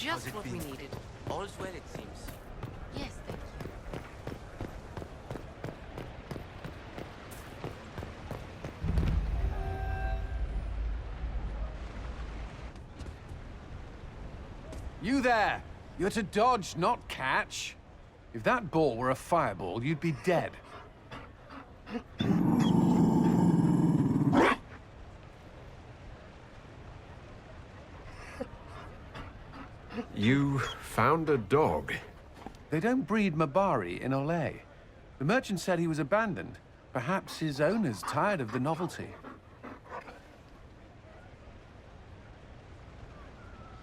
Just what we needed. All's well, it seems. Yes, thank you. You there! You're to dodge, not catch. If that ball were a fireball, you'd be dead. You found a dog? They don't breed Mabari in Olay. The merchant said he was abandoned. Perhaps his owner's tired of the novelty.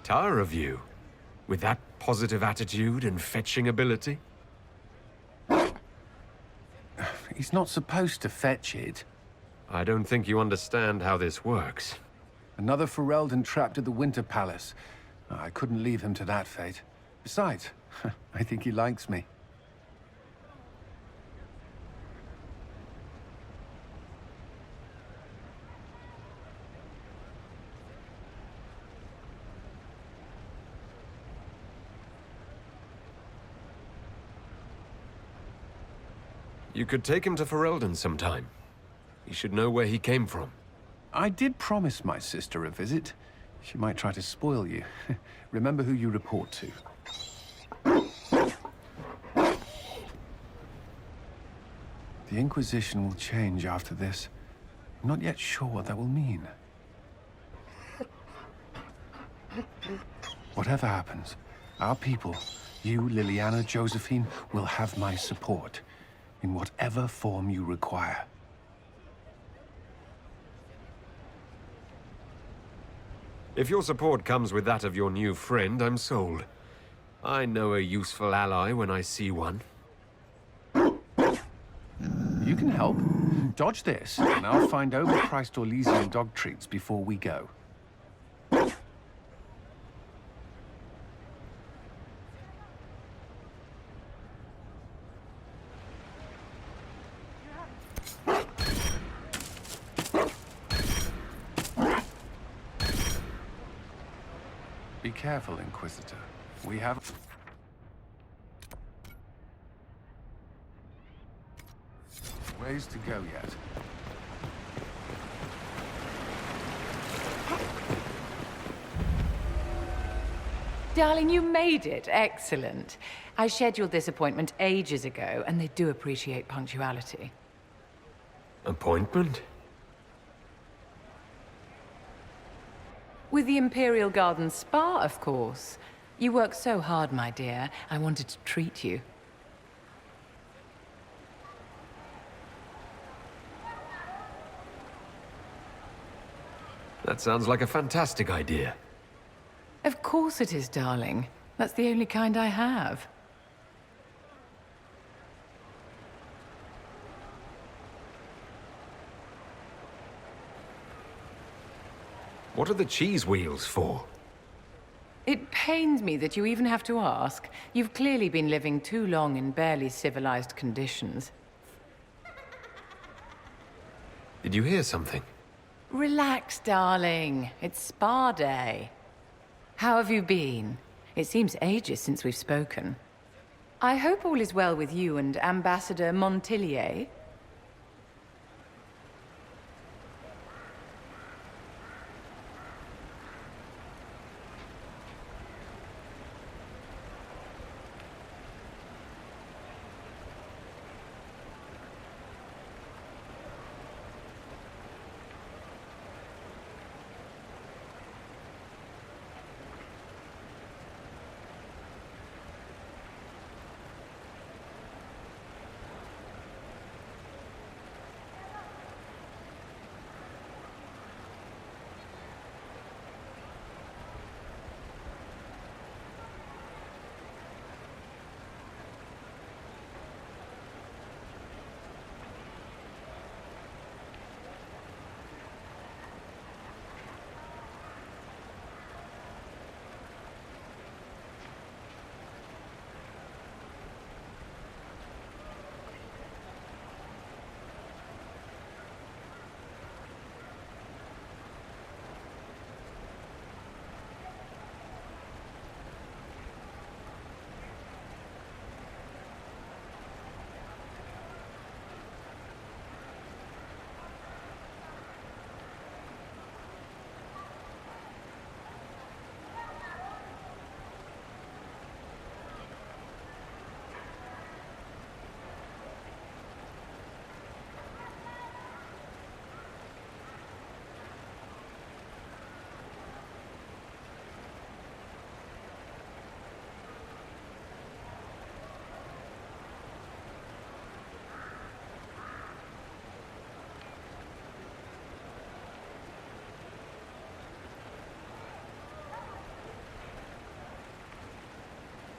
Tire of you? With that positive attitude and fetching ability? He's not supposed to fetch it. I don't think you understand how this works. Another Ferelden trapped at the Winter Palace. I couldn't leave him to that fate. Besides, I think he likes me. You could take him to Ferelden sometime. He should know where he came from. I did promise my sister a visit. She might try to spoil you. Remember who you report to. The Inquisition will change after this. I'm not yet sure what that will mean. Whatever happens, our people, you, Liliana, Josephine, will have my support. In whatever form you require. If your support comes with that of your new friend, I'm sold. I know a useful ally when I see one. You can help. Dodge this, and I'll find overpriced Orlesian dog treats before we go. Be careful, Inquisitor. We have... ways to go yet. Darling, you made it. Excellent. I scheduled this appointment ages ago, and they do appreciate punctuality. Appointment? With the Imperial Garden Spa, of course. You work so hard, my dear. I wanted to treat you. That sounds like a fantastic idea. Of course it is, darling. That's the only kind I have. What are the cheese wheels for? It pains me that you even have to ask. You've clearly been living too long in barely civilized conditions. Did you hear something? Relax, darling. It's spa day. How have you been? It seems ages since we've spoken. I hope all is well with you and Ambassador Montillier.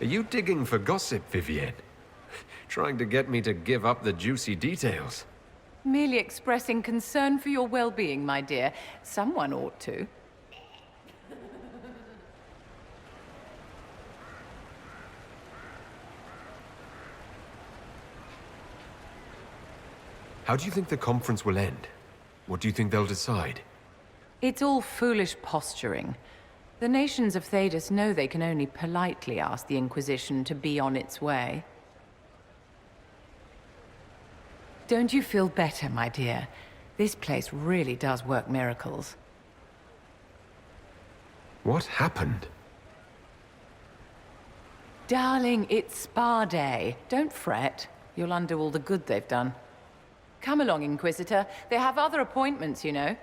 Are you digging for gossip, Vivienne? Trying to get me to give up the juicy details? Merely expressing concern for your well-being, my dear. Someone ought to. How do you think the conference will end? What do you think they'll decide? It's all foolish posturing. The nations of Thedas know they can only politely ask the Inquisition to be on its way. Don't you feel better, my dear? This place really does work miracles. What happened? Darling, it's spa day. Don't fret. You'll undo all the good they've done. Come along, Inquisitor. They have other appointments, you know.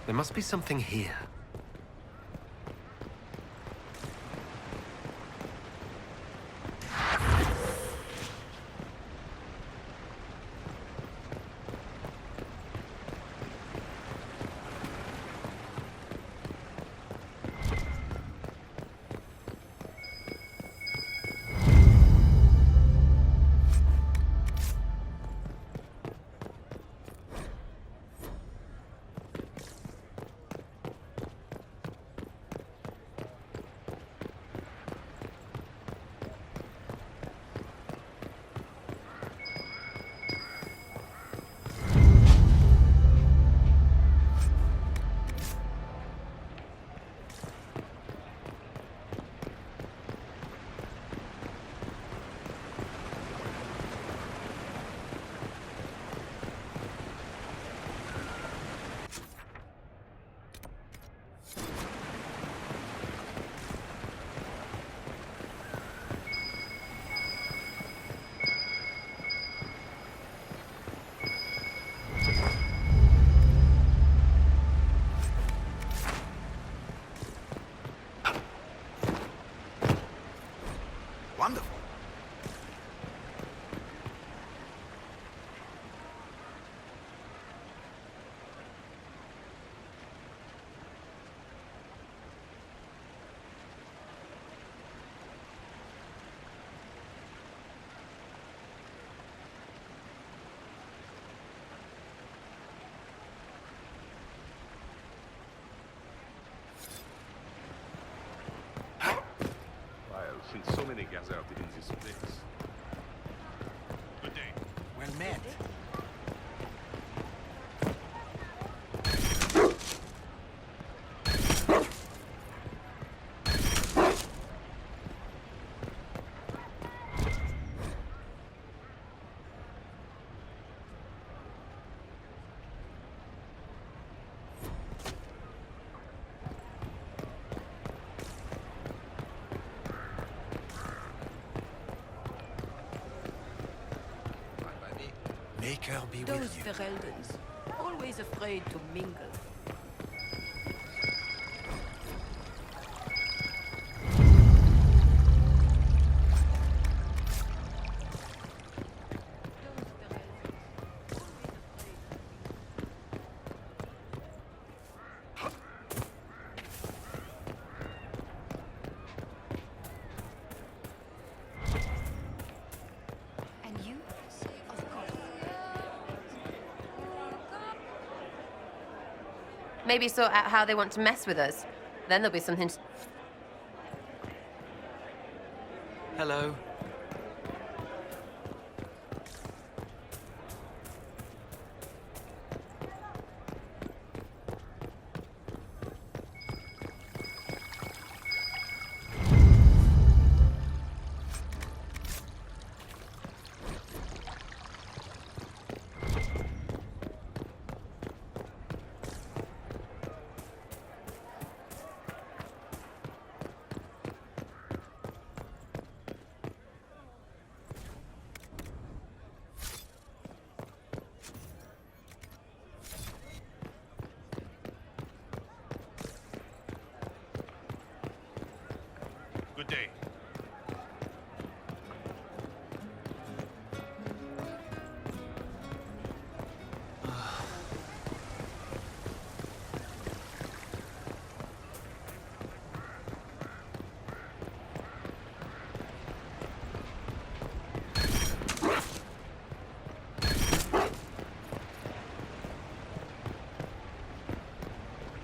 There must be something here. Wonderful. Since so many gathered in this place. Good day. Well met. Make her be Those with you. Fereldans, always afraid to mingle. And you? Of course. Maybe sort out how they want to mess with us. Then there'll be something to... Hello. Good day.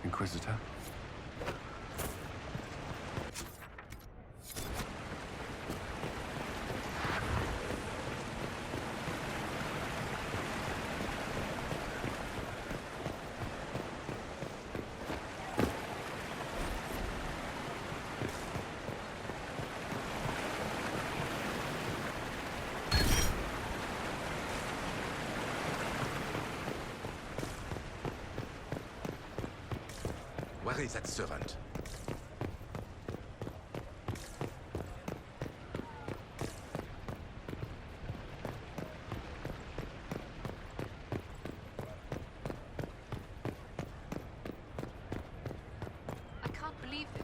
Inquisitor? Where is that servant? I can't believe this.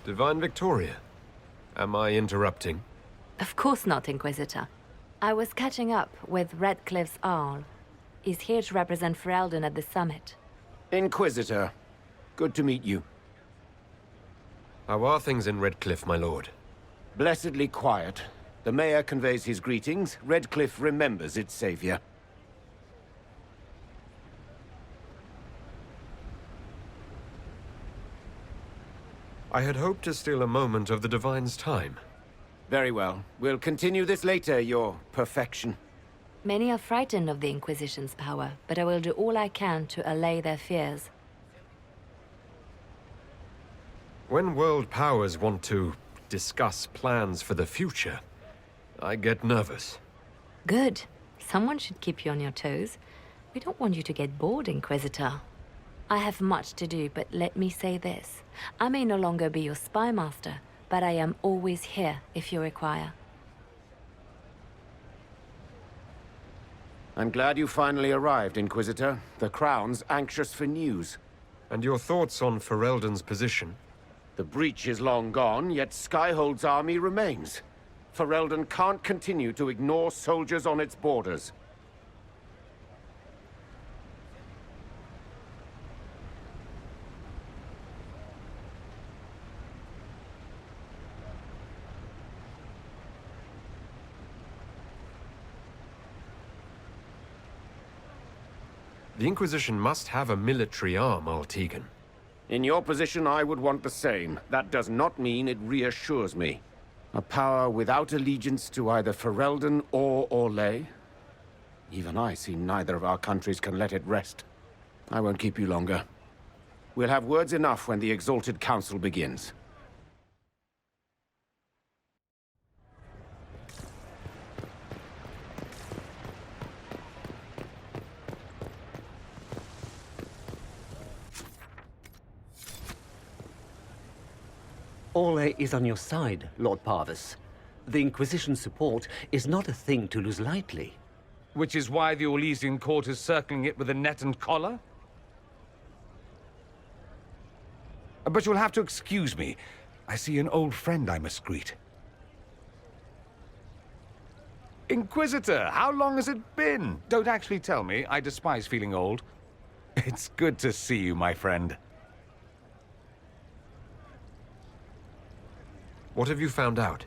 Divine Victoria, am I interrupting? Of course not, Inquisitor. I was catching up with Redcliffe's Arl. He's here to represent Ferelden at the summit. Inquisitor, good to meet you. How are things in Redcliffe, my lord? Blessedly quiet. The mayor conveys his greetings. Redcliffe remembers its savior. I had hoped to steal a moment of the Divine's time. Very well. We'll continue this later, your perfection. Many are frightened of the Inquisition's power, but I will do all I can to allay their fears. When world powers want to discuss plans for the future, I get nervous. Good. Someone should keep you on your toes. We don't want you to get bored, Inquisitor. I have much to do, but let me say this. I may no longer be your spy master, but I am always here if you require. I'm glad you finally arrived, Inquisitor. The Crown's anxious for news. And your thoughts on Ferelden's position? The breach is long gone, yet Skyhold's army remains. Ferelden can't continue to ignore soldiers on its borders. The Inquisition must have a military arm, Altegan. In your position, I would want the same. That does not mean it reassures me. A power without allegiance to either Ferelden or Orlais? Even I see neither of our countries can let it rest. I won't keep you longer. We'll have words enough when the Exalted Council begins. Orlais is on your side, Lord Parvis. The Inquisition's support is not a thing to lose lightly. Which is why the Orlesian court is circling it with a net and collar? But you'll have to excuse me. I see an old friend I must greet. Inquisitor, how long has it been? Don't actually tell me. I despise feeling old. It's good to see you, my friend. What have you found out?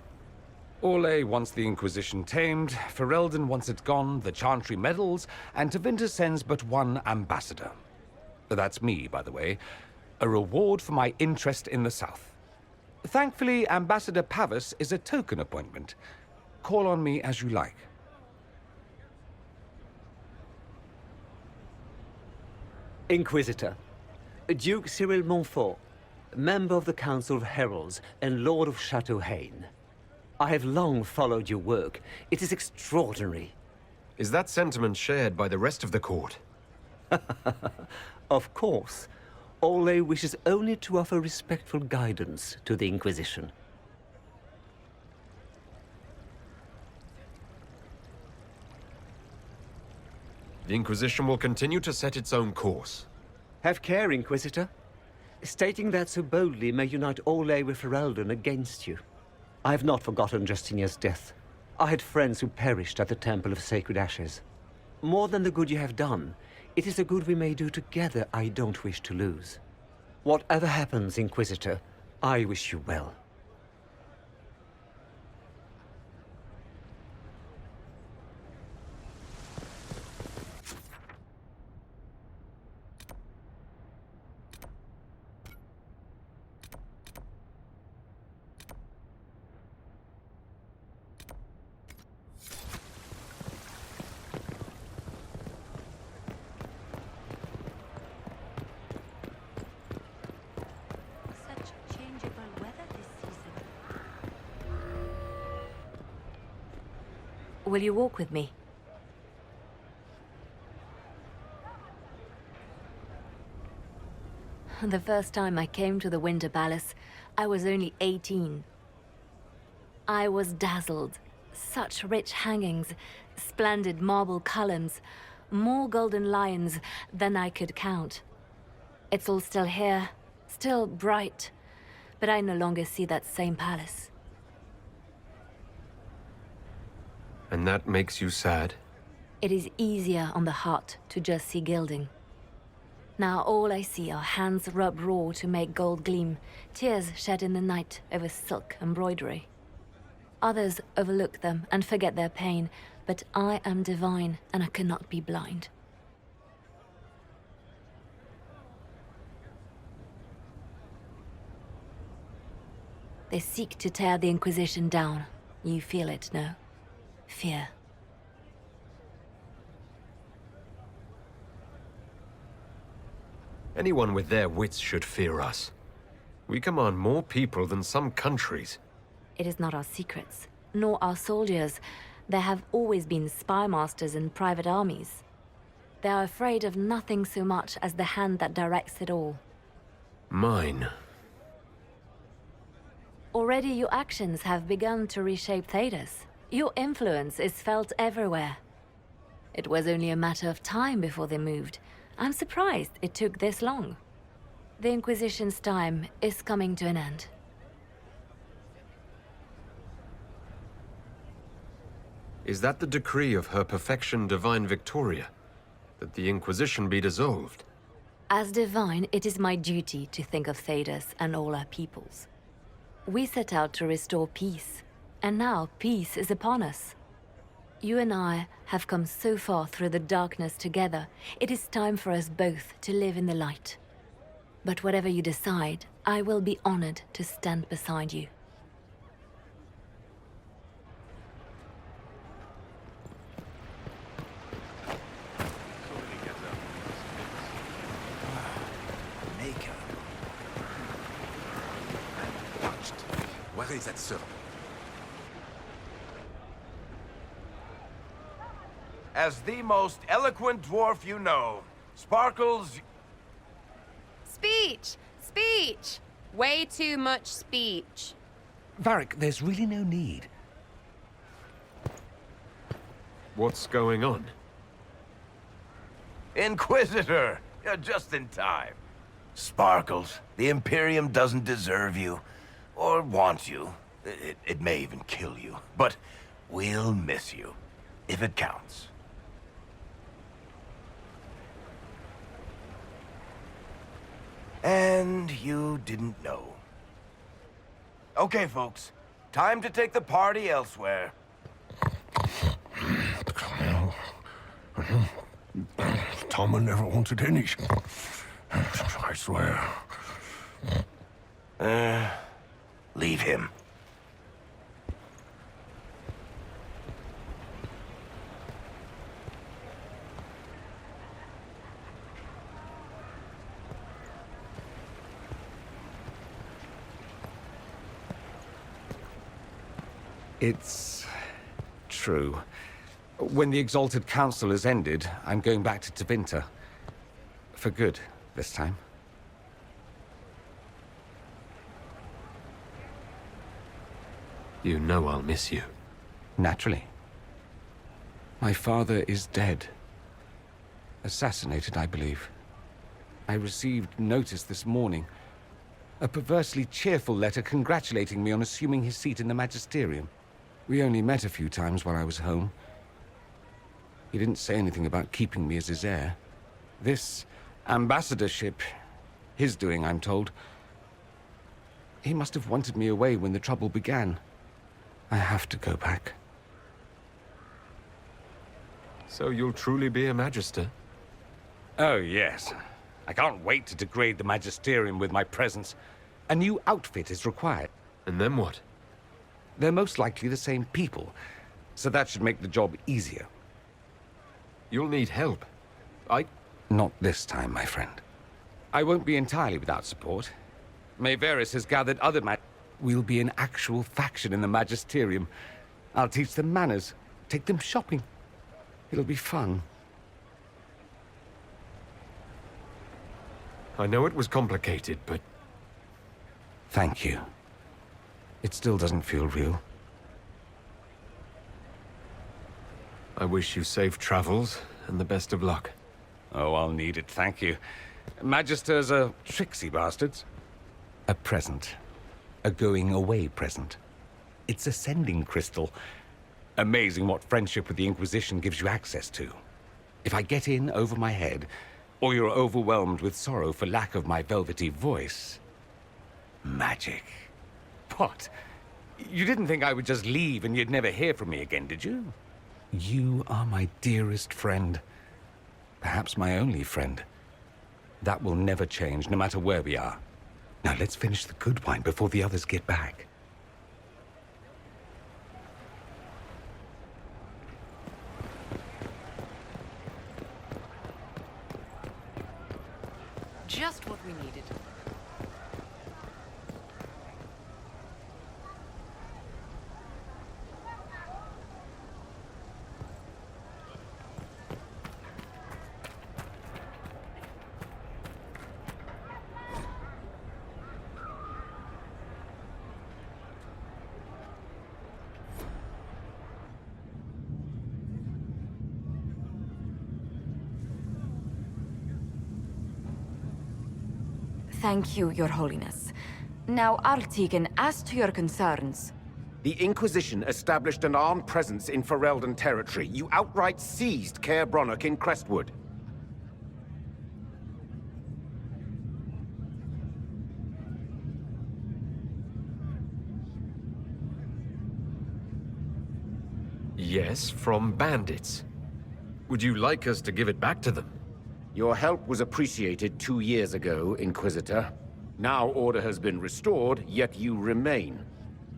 Orlais wants the Inquisition tamed, Ferelden wants it gone, the Chantry meddles, and Tevinter sends but one ambassador. That's me, by the way. A reward for my interest in the South. Thankfully, Ambassador Pavis is a token appointment. Call on me as you like. Inquisitor, Duke Cyril Montfort, member of the Council of Heralds and Lord of Chateau Haine. I have long followed your work. It is extraordinary. Is that sentiment shared by the rest of the court? Of course. Ole wishes only to offer respectful guidance to the Inquisition. The Inquisition will continue to set its own course. Have care, Inquisitor. Stating that so boldly may unite Ole with Ferelden against you. I have not forgotten Justinia's death. I had friends who perished at the Temple of Sacred Ashes. More than the good you have done, it is the good we may do together I don't wish to lose. Whatever happens, Inquisitor, I wish you well. Such changeable weather this season. Will you walk with me? The first time I came to the Winter Palace, I was only 18. I was dazzled. Such rich hangings, splendid marble columns, more golden lions than I could count. It's all still here, still bright, but I no longer see that same palace. And that makes you sad? It is easier on the heart to just see gilding. Now all I see are hands rubbed raw to make gold gleam, tears shed in the night over silk embroidery. Others overlook them and forget their pain, but I am divine and I cannot be blind. They seek to tear the Inquisition down. You feel it, no? Fear. Anyone with their wits should fear us. We command more people than some countries. It is not our secrets, nor our soldiers. There have always been spy masters and private armies. They are afraid of nothing so much as the hand that directs it all. Mine. Already your actions have begun to reshape Thedas. Your influence is felt everywhere. It was only a matter of time before they moved. I'm surprised it took this long. The Inquisition's time is coming to an end. Is that the decree of Her Perfection Divine Victoria? That the Inquisition be dissolved? As divine, it is my duty to think of Thedas and all our peoples. We set out to restore peace, and now peace is upon us. You and I have come so far through the darkness together. It is time for us both to live in the light. But whatever you decide, I will be honored to stand beside you. So many gets out of this Maker. I'm touched. Where is that servant? As the most eloquent dwarf you know, Sparkles... Speech! Speech! Way too much speech. Varric, there's really no need. What's going on? Inquisitor! You're just in time. Sparkles, the Imperium doesn't deserve you. Or want you. It may even kill you. But we'll miss you. If it counts. And you didn't know. Okay, folks. Time to take the party elsewhere. Toma never wanted any. I swear. Leave him. It's true. When the Exalted Council has ended, I'm going back to Tevinter. For good, this time. You know I'll miss you. Naturally. My father is dead. Assassinated, I believe. I received notice this morning. A perversely cheerful letter congratulating me on assuming his seat in the Magisterium. We only met a few times while I was home. He didn't say anything about keeping me as his heir. This ambassadorship, his doing, I'm told. He must have wanted me away when the trouble began. I have to go back. So you'll truly be a Magister? Oh, yes. I can't wait to degrade the Magisterium with my presence. A new outfit is required. And then what? They're most likely the same people, so that should make the job easier. You'll need help. Not this time, my friend. I won't be entirely without support. Mayveris has gathered other We'll be an actual faction in the Magisterium. I'll teach them manners, take them shopping. It'll be fun. I know it was complicated, but... Thank you. It still doesn't feel real. I wish you safe travels, and the best of luck. Oh, I'll need it, thank you. Magisters are tricksy bastards. A present. A going-away present. It's a sending crystal. Amazing what friendship with the Inquisition gives you access to. If I get in over my head, or you're overwhelmed with sorrow for lack of my velvety voice... Magic. What? You didn't think I would just leave and you'd never hear from me again, did you? You are my dearest friend. Perhaps my only friend. That will never change, no matter where we are. Now let's finish the good wine before the others get back. Just what we needed. Thank you, Your Holiness. Now, Artigan, as to your concerns... The Inquisition established an armed presence in Ferelden territory. You outright seized Caer Bronach in Crestwood. Yes, from bandits. Would you like us to give it back to them? Your help was appreciated 2 years ago, Inquisitor. Now order has been restored, yet you remain.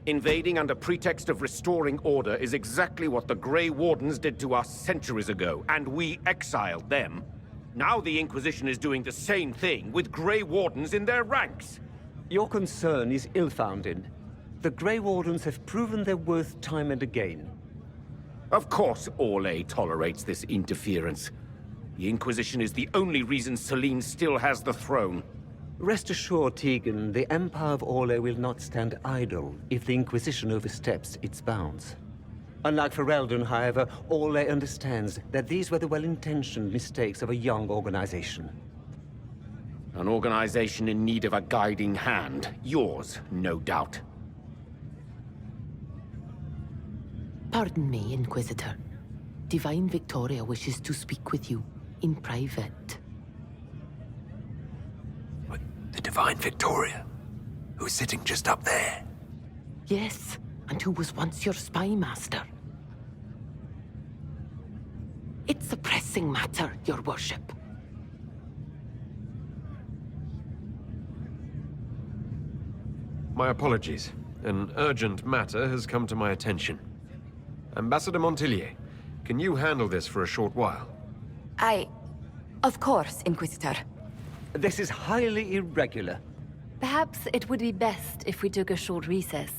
Invading under pretext of restoring order is exactly what the Grey Wardens did to us centuries ago, and we exiled them. Now the Inquisition is doing the same thing with Grey Wardens in their ranks. Your concern is ill-founded. The Grey Wardens have proven their worth time and again. Of course Orlais tolerates this interference. The Inquisition is the only reason Selene still has the throne. Rest assured, Tegan, the Empire of Orlais will not stand idle if the Inquisition oversteps its bounds. Unlike Ferelden, however, Orlais understands that these were the well-intentioned mistakes of a young organization. An organization in need of a guiding hand. Yours, no doubt. Pardon me, Inquisitor. Divine Victoria wishes to speak with you in private. What, the Divine Victoria? Who's sitting just up there? Yes, and who was once your spy master. It's a pressing matter, Your Worship. My apologies. An urgent matter has come to my attention. Ambassador Montillier, can you handle this for a short while? Of course, Inquisitor. This is highly irregular. Perhaps it would be best if we took a short recess.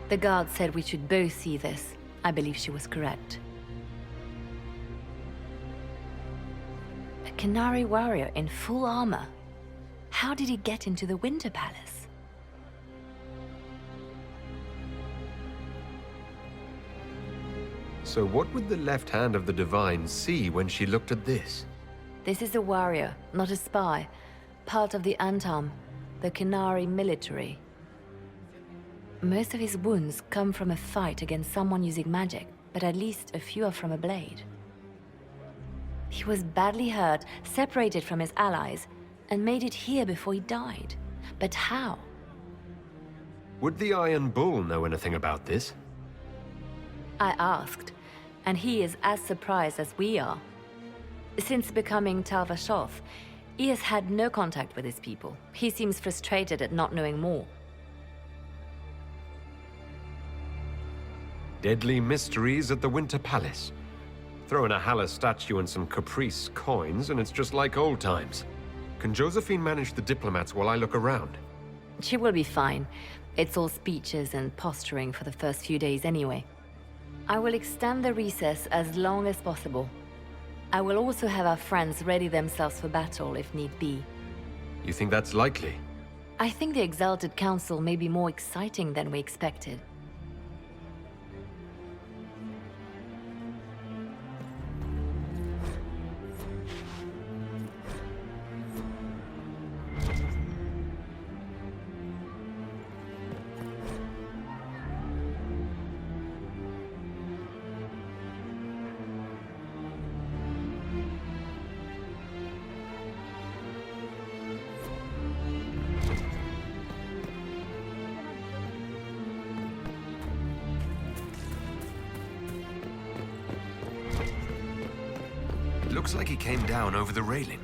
The guard said we should both see this. I believe she was correct. A Qunari warrior in full armor. How did he get into the Winter Palace? So what would the left hand of the Divine see when she looked at this? This is a warrior, not a spy. Part of the Antam, the Qunari military. Most of his wounds come from a fight against someone using magic, but at least a few are from a blade. He was badly hurt, separated from his allies, and made it here before he died. But how? Would the Iron Bull know anything about this? I asked, and he is as surprised as we are. Since becoming Tal Vashoth, he has had no contact with his people. He seems frustrated at not knowing more. Deadly mysteries at the Winter Palace. Throw in a Hala statue and some Caprice coins, and it's just like old times. Can Josephine manage the diplomats while I look around? She will be fine. It's all speeches and posturing for the first few days anyway. I will extend the recess as long as possible. I will also have our friends ready themselves for battle if need be. You think that's likely? I think the Exalted Council may be more exciting than we expected. Looks like he came down over the railing.